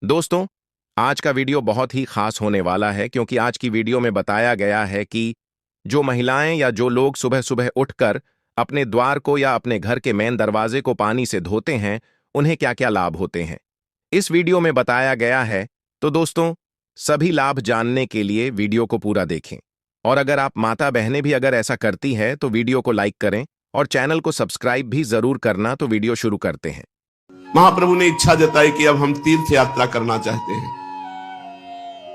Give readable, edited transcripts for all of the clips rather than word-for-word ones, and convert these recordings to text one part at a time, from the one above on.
दोस्तों, आज का वीडियो बहुत ही खास होने वाला है क्योंकि आज की वीडियो में बताया गया है कि जो महिलाएं या जो लोग सुबह सुबह उठकर अपने द्वार को या अपने घर के मेन दरवाजे को पानी से धोते हैं, उन्हें क्या क्या लाभ होते हैं इस वीडियो में बताया गया है। तो दोस्तों, सभी लाभ जानने के लिए वीडियो को पूरा देखें। और अगर आप माता बहनें भी अगर ऐसा करती हैं तो वीडियो को लाइक करें और चैनल को सब्सक्राइब भी जरूर करना। तो वीडियो शुरू करते हैं। महाप्रभु ने इच्छा जताई कि अब हम तीर्थ यात्रा करना चाहते हैं।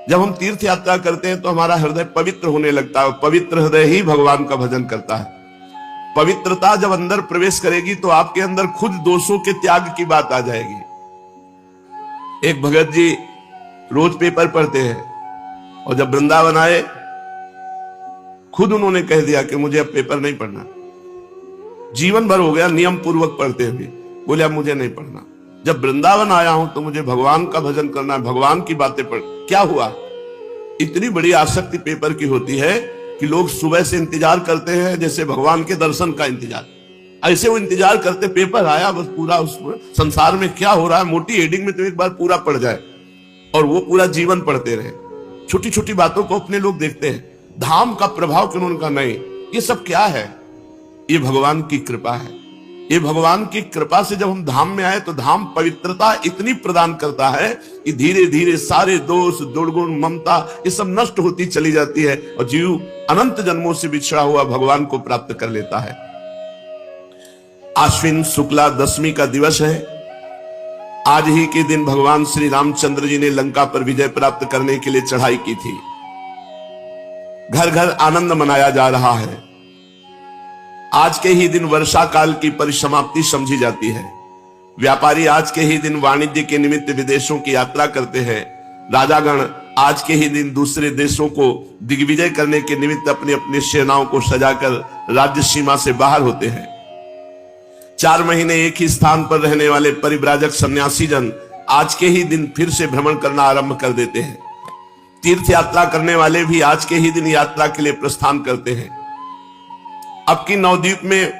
जब हम तीर्थ यात्रा करते हैं तो हमारा हृदय पवित्र होने लगता है। पवित्र हृदय ही भगवान का भजन करता है। पवित्रता जब अंदर प्रवेश करेगी तो आपके अंदर खुद दोषों के त्याग की बात आ जाएगी। एक भगत जी रोज पेपर पढ़ते हैं और जब वृंदावन आए खुद उन्होंने कह दिया कि मुझे अब पेपर नहीं पढ़ना। जीवन भर हो गया नियम पूर्वक पढ़ते हुए, बोले अब मुझे नहीं पढ़ना। जब वृंदावन आया हूं तो मुझे भगवान का भजन करना है, भगवान की बातें पढ़। क्या हुआ? इतनी बड़ी आसक्ति पेपर की होती है कि लोग सुबह से इंतजार करते हैं जैसे भगवान के दर्शन का इंतजार। ऐसे वो इंतजार करते, पेपर आया बस पूरा उस संसार में क्या हो रहा है मोटी हेडिंग में तो एक बार पूरा पढ़ जाए, और वो पूरा जीवन पढ़ते रहे। छोटी छोटी बातों को अपने लोग देखते हैं, धाम का प्रभाव क्यों? उनका नहीं। ये सब क्या है? ये भगवान की कृपा है। ये भगवान की कृपा से जब हम धाम में आए तो धाम पवित्रता इतनी प्रदान करता है कि धीरे धीरे सारे दोष, दुर्गुण, ममता ये सब नष्ट होती चली जाती है और जीव अनंत जन्मों से बिछड़ा हुआ भगवान को प्राप्त कर लेता है। आश्विन शुक्ला दशमी का दिवस है। आज ही के दिन भगवान श्री रामचंद्र जी ने लंका पर विजय प्राप्त करने के लिए चढ़ाई की थी। घर घर आनंद मनाया जा रहा है। आज के ही दिन वर्षा काल की परिसमाप्ति समझी जाती है। व्यापारी आज के ही दिन वाणिज्य के निमित्त विदेशों की यात्रा करते हैं। राजागण आज के ही दिन दूसरे देशों को दिग्विजय करने के निमित्त अपनी अपनी सेनाओं को सजाकर राज्य सीमा से बाहर होते हैं। 4 महीने एक ही स्थान पर रहने वाले परिव्राजक सन्यासी जन आज के ही दिन फिर से भ्रमण करना आरंभ कर देते हैं। तीर्थ यात्रा करने वाले भी आज के ही दिन यात्रा के लिए प्रस्थान करते हैं। अब की नवद्वीप में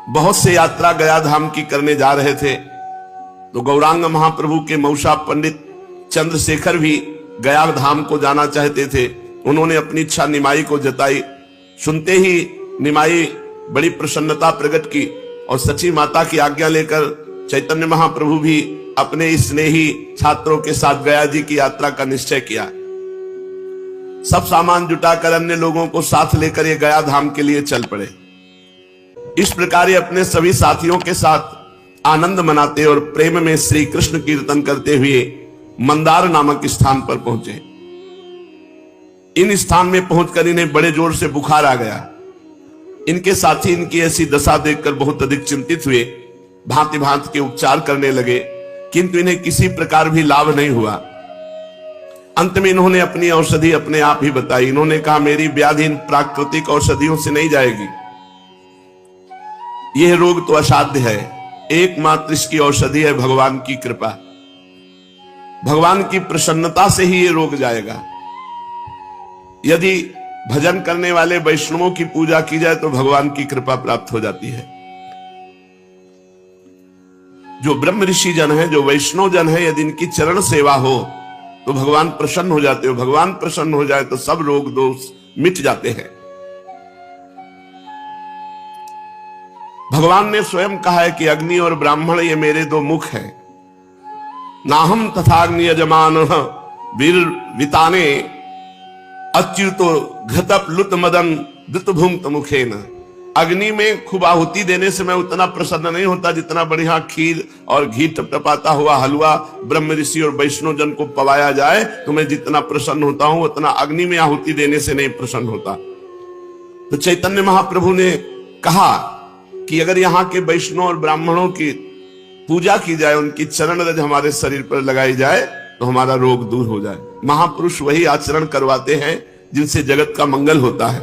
बहुत से यात्रा गया धाम की करने जा रहे थे, तो गौरांग महाप्रभु के मौसा पंडित चंद्रशेखर भी गया धाम को जाना चाहते थे। उन्होंने अपनी इच्छा निमाई को जताई। सुनते ही निमाई बड़ी प्रसन्नता प्रकट की और सची माता की आज्ञा लेकर चैतन्य महाप्रभु भी अपने स्नेही छात्रों के साथ गया जी की यात्रा का निश्चय किया। सब सामान जुटाकर अन्य लोगों को साथ लेकर ये गया धाम के लिए चल पड़े। इस प्रकार ये अपने सभी साथियों के साथ आनंद मनाते और प्रेम में श्री कृष्ण कीर्तन करते हुए मंदार नामक स्थान पर पहुंचे। इन स्थान में पहुंचकर इन्हें बड़े जोर से बुखार आ गया। इनके साथी इनकी ऐसी दशा देखकर बहुत अधिक चिंतित हुए, भांति भांति के उपचार करने लगे, किंतु इन्हें किसी प्रकार भी लाभ नहीं हुआ। अंत में इन्होंने अपनी औषधि अपने आप ही बताई। इन्होंने कहा, मेरी व्याधि इन प्राकृतिक औषधियों से नहीं जाएगी। यह रोग तो असाध्य है। एकमात्र इसकी औषधि है भगवान की कृपा। भगवान की प्रसन्नता से ही यह रोग जाएगा। यदि भजन करने वाले वैष्णवों की पूजा की जाए तो भगवान की कृपा प्राप्त हो जाती है। जो ब्रह्म ऋषि जन है, जो वैष्णव जन है, यदि इनकी चरण सेवा हो तो भगवान प्रसन्न हो जाते हो। भगवान प्रसन्न हो जाए तो सब रोग दोष मिट जाते हैं। भगवान ने स्वयं कहा है कि अग्नि और ब्राह्मण ये मेरे 2 मुख हैं। नाहम तथाग्नि यजमान वीर विताने अच्युतो घतप लुत मदन दुतभुंक्त मुखेन। अग्नि में खूब आहुति देने से मैं उतना प्रसन्न नहीं होता जितना बढ़िया खीर और घी टपटपाता हुआ हलवा ब्रह्म ऋषि और वैष्णव जन को पवाया जाए तो मैं जितना प्रसन्न होता हूं उतना अग्नि में आहुति देने से नहीं प्रसन्न होता। तो चैतन्य महाप्रभु ने कहा कि अगर यहाँ के वैष्णव और ब्राह्मणों की पूजा की जाए, उनकी चरण रज हमारे शरीर पर लगाई जाए तो हमारा रोग दूर हो जाए। महापुरुष वही आचरण करवाते हैं जिनसे जगत का मंगल होता है।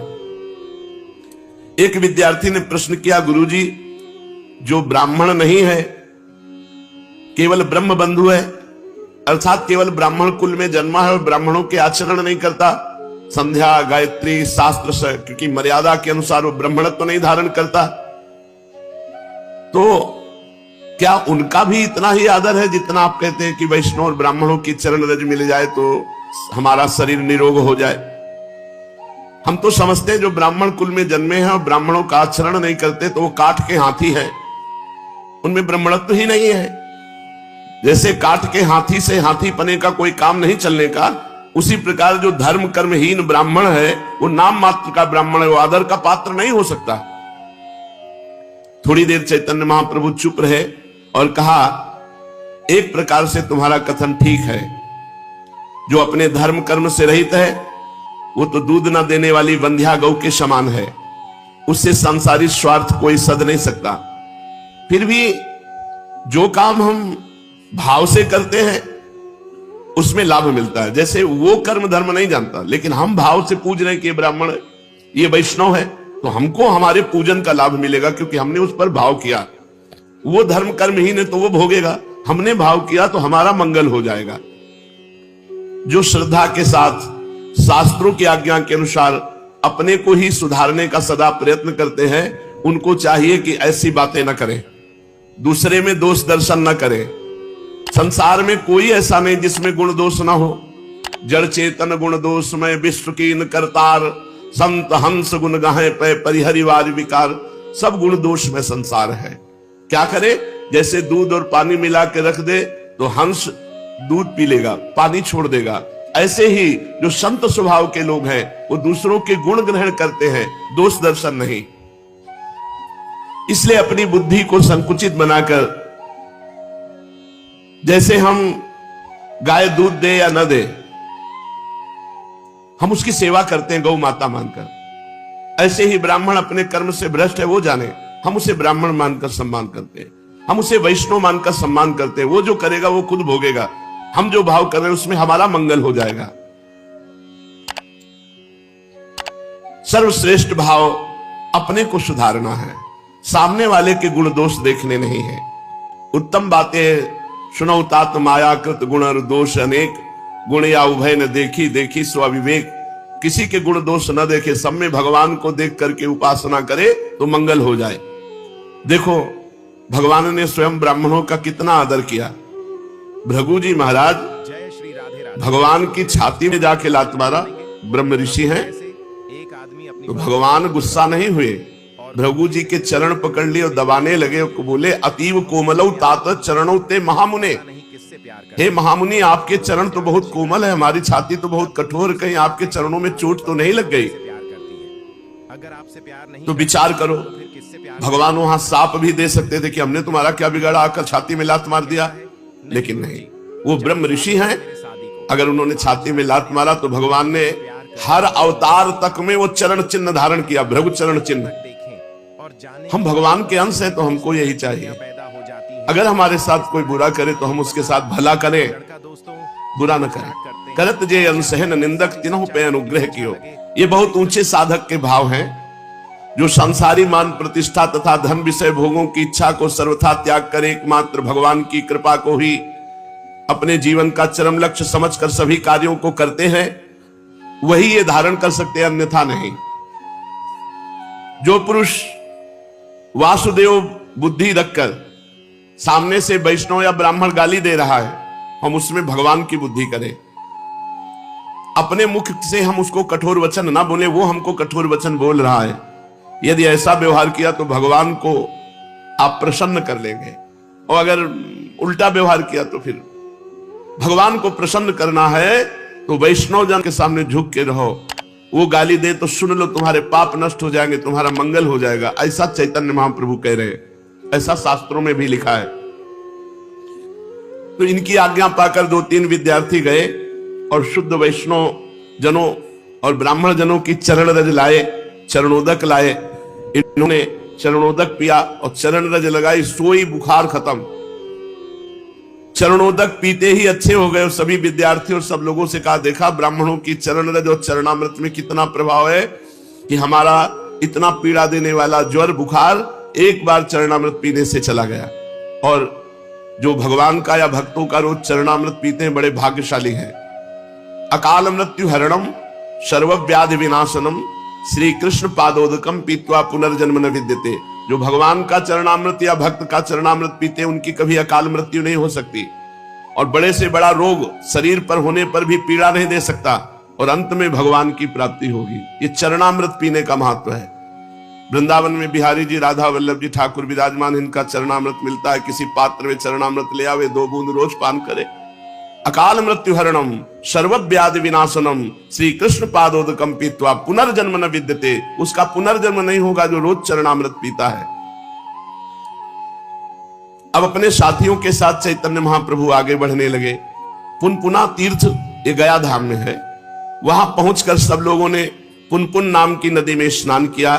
एक विद्यार्थी ने प्रश्न किया, गुरुजी, जो ब्राह्मण नहीं है, केवल ब्रह्म बंधु है, अर्थात केवल ब्राह्मण कुल में जन्मा है और ब्राह्मणों के आचरण नहीं करता, संध्या गायत्री शास्त्र की मर्यादा के अनुसार वो ब्राह्मणत्व नहीं धारण करता, तो क्या उनका भी इतना ही आदर है जितना आप कहते हैं कि वैष्णव और ब्राह्मणों की चरण रज मिल जाए तो हमारा शरीर निरोग हो जाए? हम तो समझते हैं जो ब्राह्मण कुल में जन्मे हैं और ब्राह्मणों का आचरण नहीं करते तो वो काठ के हाथी है, उनमें ब्राह्मणत्व ही नहीं है। जैसे काठ के हाथी से हाथी पने का कोई काम नहीं चलने का, उसी प्रकार जो धर्म कर्महीन ब्राह्मण है वो नाम मात्र का ब्राह्मण है, वो आदर का पात्र नहीं हो सकता। थोड़ी देर चैतन्य महाप्रभु चुप रहे और कहा, एक प्रकार से तुम्हारा कथन ठीक है, जो अपने धर्म कर्म से रहित है वो तो दूध ना देने वाली बंध्या गौ के समान है, उससे संसारी स्वार्थ कोई सद नहीं सकता। फिर भी जो काम हम भाव से करते हैं उसमें लाभ मिलता है। जैसे वो कर्म धर्म नहीं जानता, लेकिन हम भाव से पूज रहे हैं कि ये ब्राह्मण है, ये वैष्णव है, तो हमको हमारे पूजन का लाभ मिलेगा क्योंकि हमने उस पर भाव किया। वो धर्म कर्म ही ने तो वो भोगेगा, हमने भाव किया तो हमारा मंगल हो जाएगा। जो श्रद्धा के साथ शास्त्रों की आज्ञा के अनुसार अपने को ही सुधारने का सदा प्रयत्न करते हैं, उनको चाहिए कि ऐसी बातें न करें, दूसरे में दोष दर्शन न करें। संसार में कोई ऐसा नहीं जिसमें गुण दोष ना हो। जड़ चेतन गुण दोष में विश्व कीन करतार, संत हंस गुण गाहे पे परिहरिवार विकार। सब गुण दोष में संसार है। क्या करे? जैसे दूध और पानी मिला के रख दे तो हंस दूध पी लेगा, पानी छोड़ देगा। ऐसे ही जो संत स्वभाव के लोग हैं वो दूसरों के गुण ग्रहण करते हैं, दोष दर्शन नहीं। इसलिए अपनी बुद्धि को संकुचित बनाकर, जैसे हम गाय दूध दे या न दे, हम उसकी सेवा करते हैं गौ माता मानकर, ऐसे ही ब्राह्मण अपने कर्म से भ्रष्ट है वो जाने, हम उसे ब्राह्मण मानकर सम्मान करते हैं, हम उसे वैष्णव मानकर सम्मान करते हैं। वो जो करेगा वो खुद भोगेगा, हम जो भाव कर रहे हैं उसमें हमारा मंगल हो जाएगा। सर्वश्रेष्ठ भाव अपने को सुधारना है, सामने वाले के गुण दोष देखने नहीं है। उत्तम बातें सुनो तात माया कृत गुण और दोष अनेक, गुण या उभय न देखी देखी स्वविवेक। किसी के गुण दोष न देखे, सब में भगवान को देख करके उपासना करे तो मंगल हो जाए। देखो भगवान ने स्वयं ब्राह्मणों का कितना आदर किया। भृगु जी महाराज जय श्री राधे राधे। भगवान की छाती में जाके लात मारा, ब्रह्म ऋषि हैं, एक आदमी अपनी तो भगवान गुस्सा नहीं हुए, भृगु जी के चरण पकड़ लिए और दबाने लगे, बोले अतीव कोमलौ तात चरणों ते महामुने। हे महामुनि, आपके चरण तो बहुत कोमल है, हमारी छाती तो बहुत कठोर, कहीं आपके चरणों में चोट तो नहीं लग गई? अगर आपसे प्यार नहीं तो विचार करो, भगवान वहां साप भी दे सकते थे कि हमने तुम्हारा क्या बिगाड़ा, आकर छाती में लात मार दिया, लेकिन नहीं, वो ब्रह्म ऋषि हैं। अगर उन्होंने छाती में लात मारा तो भगवान ने हर अवतार तक में वो चरण चिन्ह धारण किया, भृगु चरण चिन्ह। हम भगवान के अंश हैं तो हमको यही चाहिए। अगर हमारे साथ कोई बुरा करे तो हम उसके साथ भला करें, बुरा न करें। करत जे अनसहन निंदक तिन्हु पे अनुग्रह कियो। ये बहुत ऊंचे साधक के भाव हैं, जो संसारी मान प्रतिष्ठा तथा धन विषय भोगों की इच्छा को सर्वथा त्याग कर एकमात्र भगवान की कृपा को ही अपने जीवन का चरम लक्ष्य समझकर सभी कार्यों को करते हैं, वही ये धारण कर सकते हैं, अन्यथा नहीं। जो पुरुष वासुदेव बुद्धि रखकर सामने से वैष्णव या ब्राह्मण गाली दे रहा है, हम उसमें भगवान की बुद्धि करें। अपने मुख से हम उसको कठोर वचन ना बोले, वो हमको कठोर वचन बोल रहा है। यदि ऐसा व्यवहार किया तो भगवान को आप प्रसन्न कर लेंगे, और अगर उल्टा व्यवहार किया तो फिर भगवान को प्रसन्न करना है तो वैष्णव जन के सामने झुक के रहो। वो गाली दे तो सुन लो, तुम्हारे पाप नष्ट हो जाएंगे, तुम्हारा मंगल हो जाएगा, ऐसा चैतन्य महाप्रभु कह रहे हैं, ऐसा शास्त्रों में भी लिखा है। तो इनकी आज्ञा पाकर 2-3 विद्यार्थी गए और शुद्ध वैष्णव जनों और ब्राह्मण जनों की चरण रज लाए, चरणोदक लाए। इन्होंने चरणोदक पिया और चरण रज लगाई, सोई बुखार खत्म। चरणोदक पीते ही अच्छे हो गए। और सभी विद्यार्थी और सब लोगों से कहा, देखा ब्राह्मणों की चरण रज और चरणामृत में कितना प्रभाव है कि हमारा इतना पीड़ा देने वाला ज्वर बुखार एक बार चरणामृत पीने से चला गया। और जो भगवान का या भक्तों का रोज चरणामृत पीते हैं बड़े भाग्यशाली हैं। अकाल मृत्यु हरणम सर्व व्याधि विनाशनम श्री कृष्ण पादोदकम पीत्वा पुनर्जन्म न विद्यते। जो भगवान का चरणामृत या भक्त का चरणामृत पीते उनकी कभी अकाल मृत्यु नहीं हो सकती, और बड़े से बड़ा रोग शरीर पर होने पर भी पीड़ा नहीं दे सकता, और अंत में भगवान की प्राप्ति होगी। ये चरणामृत पीने का महत्व है। वृंदावन में बिहारी जी, राधा वल्लभ जी ठाकुर विराजमान, इनका चरणामृत मिलता है। किसी पात्र में चरणामृत ले आवे, 2 बूंद रोज पान करे। अकाल मृत्यु हरणम सर्वव्याधि विनाशनम श्री कृष्ण पादोदकम पीत्वा पुनर्जन्म न विद्यते। उसका पुनर्जन्म नहीं होगा जो रोज चरणामृत पीता है। अब अपने साथियों के साथ चैतन्य महाप्रभु आगे बढ़ने लगे। पुनपुना तीर्थ ये गया धाम में है। वहां पहुंचकर सब लोगों ने पुनपुन नाम की नदी में स्नान किया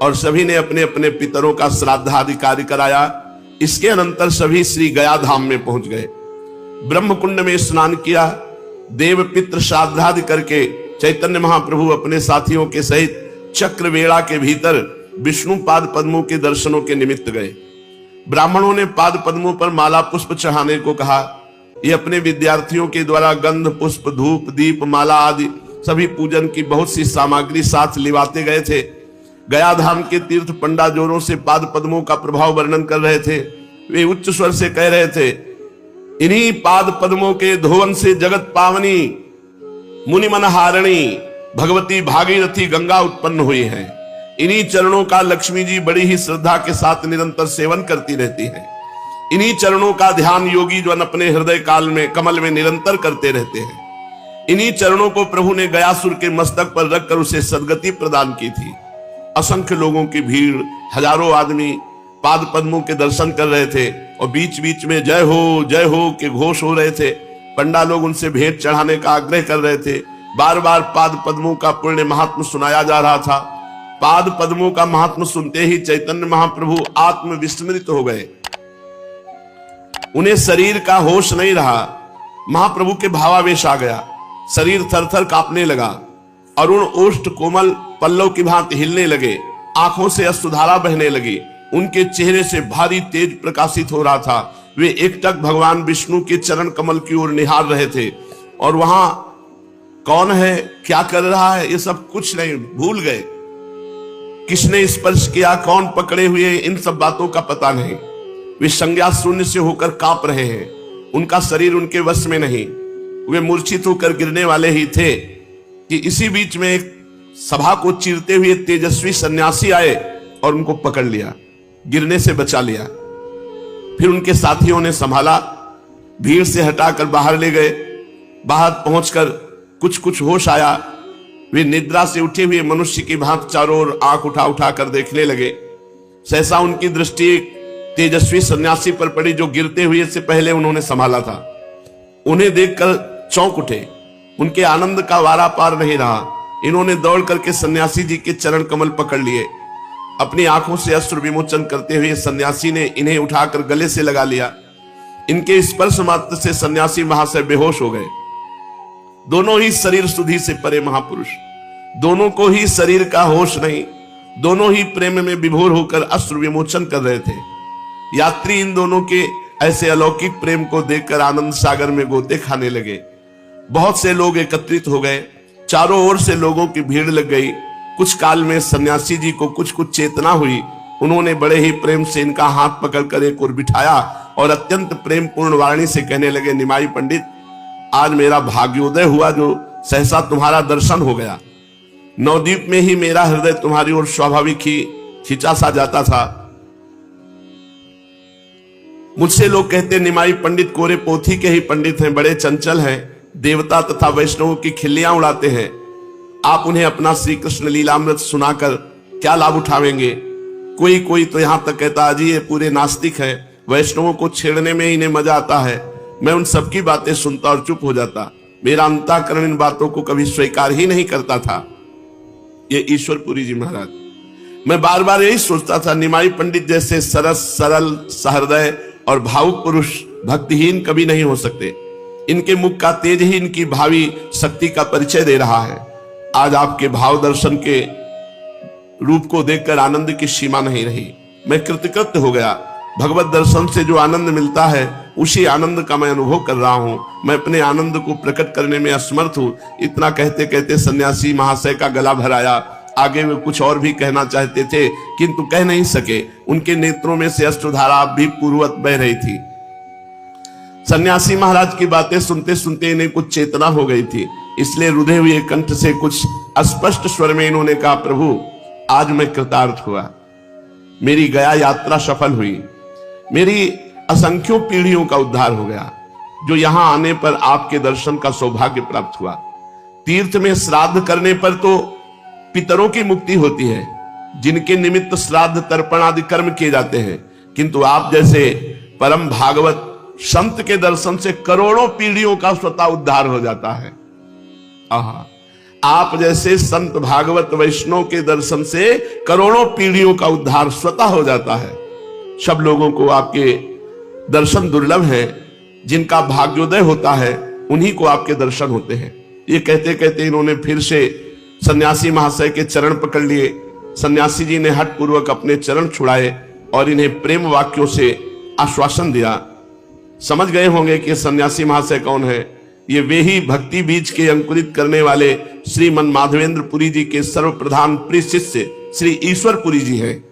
और सभी ने अपने अपने पितरों का श्राद्धाधिकारी कराया। इसके अनंतर सभी श्री गया धाम में पहुंच गए। ब्रह्म कुंड में स्नान किया। देव पितृ श्राद्धादि करके चैतन्य महाप्रभु अपने साथियों के सहित चक्रवेड़ा के भीतर विष्णु पाद पद्मों के दर्शनों के निमित्त गए। ब्राह्मणों ने पाद पद्मों पर माला पुष्प चढ़ाने को कहा। ये अपने विद्यार्थियों के द्वारा गंध पुष्प धूप दीप माला आदि सभी पूजन की बहुत सी सामग्री साथ लिवाते गए थे। गया धाम के तीर्थ पंडा जोरों से पाद पद्मों का प्रभाव वर्णन कर रहे थे। वे उच्च स्वर से कह रहे थे, इन्हीं पाद पद्मों के धोवन से जगत पावनी मुनि मन हारणी भगवती भागीरथी गंगा उत्पन्न हुई है। इन्हीं चरणों का लक्ष्मी जी बड़ी ही श्रद्धा के साथ निरंतर सेवन करती रहती है। इन्हीं चरणों का ध्यान योगी जन अपने हृदय काल में कमल में निरंतर करते रहते हैं। इन्हीं चरणों को प्रभु ने गयासुर के मस्तक पर रखकर उसे सद्गति प्रदान की थी। असंख्य लोगों की भीड़, हजारों आदमी पाद पद्मों के दर्शन कर रहे थे और बीच बीच में जय हो के घोष हो रहे थे। पंडा लोग उनसे भेंट चढ़ाने का आग्रह कर रहे थे। बार बार पाद पद्मों का पुण्य महात्म सुनाया जा रहा था। पाद पद्मों का महात्म सुनते ही चैतन्य महाप्रभु आत्म विस्मृत हो गए। उन्हें शरीर का होश नहीं रहा। महाप्रभु के भावावेश आ गया। शरीर थर थर कांपने लगा। अरुण ओष्ठ कोमल पल्लव की भांति हिलने लगे। आंखों से अश्रुधारा बहने लगी। उनके चेहरे से भारी तेज प्रकाशित हो रहा था। वे एकटक भगवान विष्णु के चरण कमल की ओर निहार रहे थे और वहां कौन है, क्या कर रहा है, ये सब कुछ नहीं, भूल गए। किसने स्पर्श किया, कौन पकड़े हुए, इन सब बातों का पता नहीं। वे संज्ञा शून्य से होकर कांप रहे हैं। उनका शरीर उनके वश में नहीं। वे मूर्छित होकर गिरने वाले ही थे कि इसी बीच में एक सभा को चीरते हुए तेजस्वी सन्यासी आए और उनको पकड़ लिया, गिरने से बचा लिया। फिर उनके साथियों ने संभाला, भीड़ से हटाकर बाहर ले गए। बाहर पहुंचकर कुछ कुछ होश आया। वे निद्रा से उठे हुए मनुष्य की भांति चारों ओर आंख उठा उठा कर देखने लगे। सहसा उनकी दृष्टि एक तेजस्वी सन्यासी पर पड़ी जो गिरते हुए से पहले उन्होंने संभाला था। उन्हें देखकर चौंक उठे। उनके आनंद का वारा पार नहीं रहा। इन्होंने दौड़ करके सन्यासी जी के चरण कमल पकड़ लिए। अपनी आंखों से अश्रु विमोचन करते हुए सन्यासी ने इन्हें उठाकर गले से लगा लिया। इनके स्पर्श मात्र से सन्यासी महाशय बेहोश हो गए। दोनों ही शरीर सुधि से परे महापुरुष, दोनों को ही शरीर का होश नहीं। दोनों ही प्रेम में विभोर होकर अश्रु विमोचन कर रहे थे। यात्री इन दोनों के ऐसे अलौकिक प्रेम को देखकर आनंद सागर में गोते खाने लगे। बहुत से लोग एकत्रित हो गए। चारों ओर से लोगों की भीड़ लग गई। कुछ काल में सन्यासी जी को कुछ कुछ चेतना हुई। उन्होंने बड़े ही प्रेम से इनका हाथ पकड़कर एक ओर बिठाया और अत्यंत प्रेम पूर्ण वाणी से कहने लगे, निमाई पंडित, आज मेरा भाग्योदय हुआ जो सहसा तुम्हारा दर्शन हो गया। नवद्वीप में ही मेरा हृदय तुम्हारी ओर स्वाभाविक ही खिंचा सा जाता था। मुझसे लोग कहते निमाई पंडित कोरे पोथी के ही पंडित हैं, बड़े चंचल हैं, देवता तथा वैष्णवों की खिल्लियां उड़ाते हैं। आप उन्हें अपना श्री कृष्ण लीलामृत सुनाकर क्या लाभ उठावेंगे? कोई कोई तो यहां तक कहता अजी ये पूरे नास्तिक हैं, वैष्णवों को छेड़ने में इन्हें मजा आता है। मैं उन सबकी बातें सुनता और चुप हो जाता। मेरा अंतःकरण इन बातों को कभी स्वीकार ही नहीं करता था। ये ईश्वरपुरी जी महाराज, मैं बार बार यही सोचता था, निमाई पंडित जैसे सरस सरल सहृदय और भावुक पुरुष भक्तिहीन कभी नहीं हो सकते। इनके मुख का तेज ही इनकी भावी शक्ति का परिचय दे रहा है। आज आपके भाव दर्शन के रूप को देखकर आनंद की सीमा नहीं रही। मैं कृतकृत्य हो गया। भगवत दर्शन से जो आनंद मिलता है उसी आनंद का मैं अनुभव कर रहा हूं। मैं अपने आनंद को प्रकट करने में असमर्थ हूं। इतना कहते कहते सन्यासी महाशय का गला भराया आगे वे कुछ और भी कहना चाहते थे किंतु कह नहीं सके। उनके नेत्रों में से अश्रुधारा भी पूर्ववत बह रही थी। सन्यासी महाराज की बातें सुनते सुनते इन्हें कुछ चेतना हो गई थी, इसलिए रुधे हुए कंठ से कुछ अस्पष्ट स्वर में इन्होंने कहा, प्रभु आज मैं कृतार्थ हुआ, मेरी गया यात्रा सफल हुई, मेरी असंख्यों पीढ़ियों का उद्धार हो गया, जो यहां आने पर आपके दर्शन का सौभाग्य प्राप्त हुआ। तीर्थ में श्राद्ध करने पर तो पितरों की मुक्ति होती है, जिनके निमित्त श्राद्ध तर्पण आदि कर्म किए जाते हैं, किंतु आप जैसे परम भागवत संत के दर्शन से करोड़ों पीढ़ियों का स्वतः उद्धार हो जाता है। आहा, आप जैसे संत भागवत वैष्णव के दर्शन से करोड़ों पीढ़ियों का उद्धार स्वतः हो जाता है। सब लोगों को आपके दर्शन दुर्लभ हैं, जिनका भाग्योदय होता है उन्हीं को आपके दर्शन होते हैं। ये कहते कहते इन्होंने फिर से सन्यासी महाशय के चरण पकड़ लिए। सन्यासी जी ने हठ पूर्वक अपने चरण छुड़ाए और इन्हें प्रेम वाक्यों से आश्वासन दिया। समझ गए होंगे कि सन्यासी महाशय कौन है। ये वे ही भक्ति बीज के अंकुरित करने वाले श्री मन माधवेंद्र पुरी जी के सर्वप्रधान प्रिय शिष्य श्री ईश्वर पुरी जी हैं,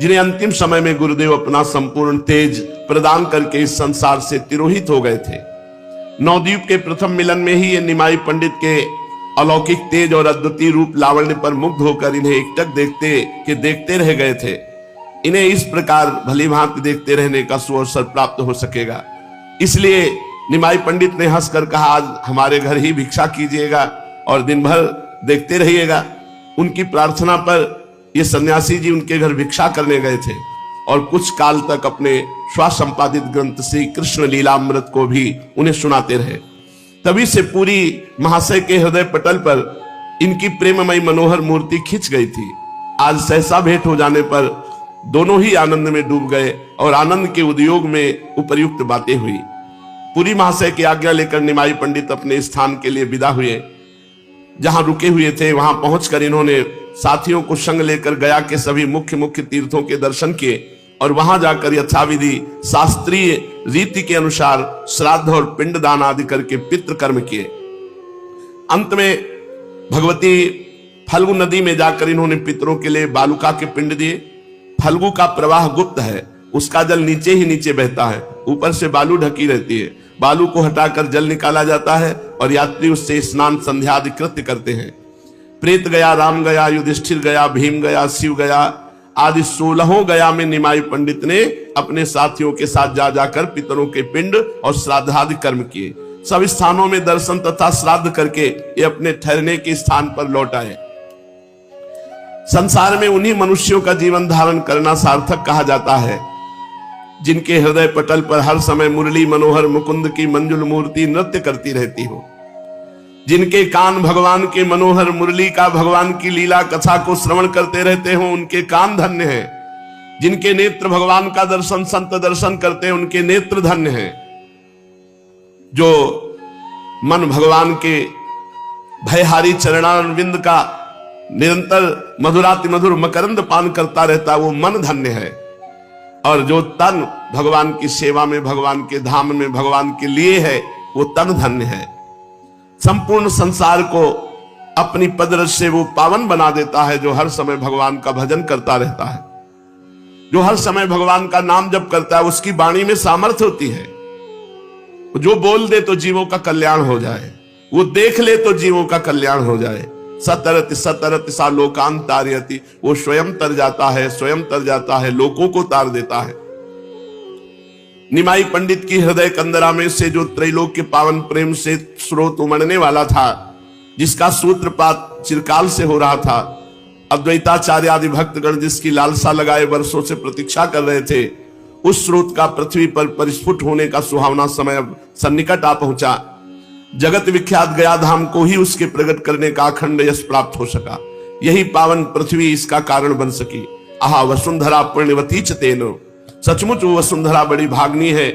जिन्हें अंतिम समय में गुरुदेव अपना संपूर्ण तेज प्रदान करके इस संसार से तिरोहित हो गए थे। नवद्वीप के प्रथम मिलन में ही ये निमाई पंडित के अलौकिक तेज और अद्वितीय रूप लावण्य पर मुग्ध होकर इन्हें एकटक देखते रह गए थे। इन्हें इस प्रकार भली भांति देखते रहने का सुअवसर प्राप्त हो सकेगा, इसलिए निमाई पंडित ने हंसकर कहा, आज हमारे घर ही भिक्षा कीजिएगा और दिन भर देखते रहिएगा। उनकी प्रार्थना पर ये सन्यासी जी उनके घर भिक्षा करने गए थे और कुछ काल तक अपने स्वसंपादित ग्रंथ श्री कृष्ण लीलामृत को भी उन्हें सुनाते रहे। तभी से पूरी महाशय के हृदय पटल पर इनकी प्रेममयी मनोहर मूर्ति खिंच गई थी। आज सहसा भेंट हो जाने पर दोनों ही आनंद में डूब गए और आनंद के उद्योग में उपर्युक्त बातें हुई। पूरी महाशय की आज्ञा लेकर निमाई पंडित अपने स्थान के लिए विदा हुए। जहां रुके हुए थे वहां पहुंचकर इन्होंने साथियों को संग लेकर गया के सभी मुख्य मुख्य तीर्थों के दर्शन किए और वहां जाकर यथाविधि शास्त्रीय रीति के अनुसार श्राद्ध और पिंडदान आदि करके पितृ कर्म किए। अंत में भगवती फल्गु नदी में जाकर इन्होंने पितरों के लिए बालुका के पिंड दिए। फल्गु का प्रवाह गुप्त है, उसका जल नीचे ही नीचे बहता है, ऊपर से बालू ढकी रहती है। बालू को हटाकर जल निकाला जाता है और यात्री उससे स्नान संध्या आदि कृत्य करते हैं। प्रेत गया, राम गया, युधिष्ठिर गया, भीम गया, शिव गया आदि 16 गया में निमाई पंडित ने अपने साथियों के साथ जा जाकर पितरों के पिंड और श्राद्धादि कर्म किए। सब स्थानों में दर्शन तथा श्राद्ध करके ये अपने ठहरने के स्थान पर लौट आए। संसार में उन्हीं मनुष्यों का जीवन धारण करना सार्थक कहा जाता है, जिनके हृदय पटल पर हर समय मुरली मनोहर मुकुंद की मंजुल मूर्ति नृत्य करती रहती हो, जिनके कान भगवान के मनोहर मुरली का भगवान की लीला कथा को श्रवण करते रहते हो, उनके कान धन्य हैं। जिनके नेत्र भगवान का दर्शन संत दर्शन करते हैं, उनके नेत्र धन्य हैं। जो मन भगवान के भयहारी चरणारविंद का निरंतर मधुराति मधुर मकरंद पान करता रहता, वो मन धन्य है। और जो तन भगवान की सेवा में, भगवान के धाम में, भगवान के लिए है, वो तन धन्य है। संपूर्ण संसार को अपनी पदरज से वो पावन बना देता है, जो हर समय भगवान का भजन करता रहता है, जो हर समय भगवान का नाम जप करता है। उसकी वाणी में सामर्थ्य होती है, जो बोल दे तो जीवों का कल्याण हो जाए, वो देख ले तो जीवों का कल्याण हो जाए। सतरति सतरति सा लोकान तारयति, वो स्वयं तर जाता है, स्वयं तर जाता है, लोकों को तार देता है। निमाई पंडित की हृदय कंदरा में से जो त्रैलोक के पावन प्रेम से स्रोत उमड़ने वाला था, जिसका सूत्रपात चिरकाल से हो रहा था, अद्वैताचार्य आदि भक्तगण जिसकी लालसा लगाए वर्षों से प्रतीक्षा कर रहे थे, उस स्रोत का पृथ्वी पर परिस्फुट होने का सुहावना समय अब सन्निकट आ पहुंचा। जगत विख्यात गया धाम को ही उसके प्रकट करने का अखंड यश प्राप्त हो सका। यही पावन पृथ्वी इसका कारण बन सकी। आहा वसुंधरा पुण्यवती च तेनो, सचमुच वो वसुंधरा बड़ी भागनी है,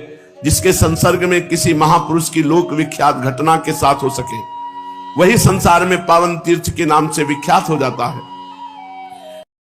जिसके संसर्ग में किसी महापुरुष की लोक विख्यात घटना के साथ हो सके। वही संसार में पावन तीर्थ के नाम से विख्यात हो जाता है।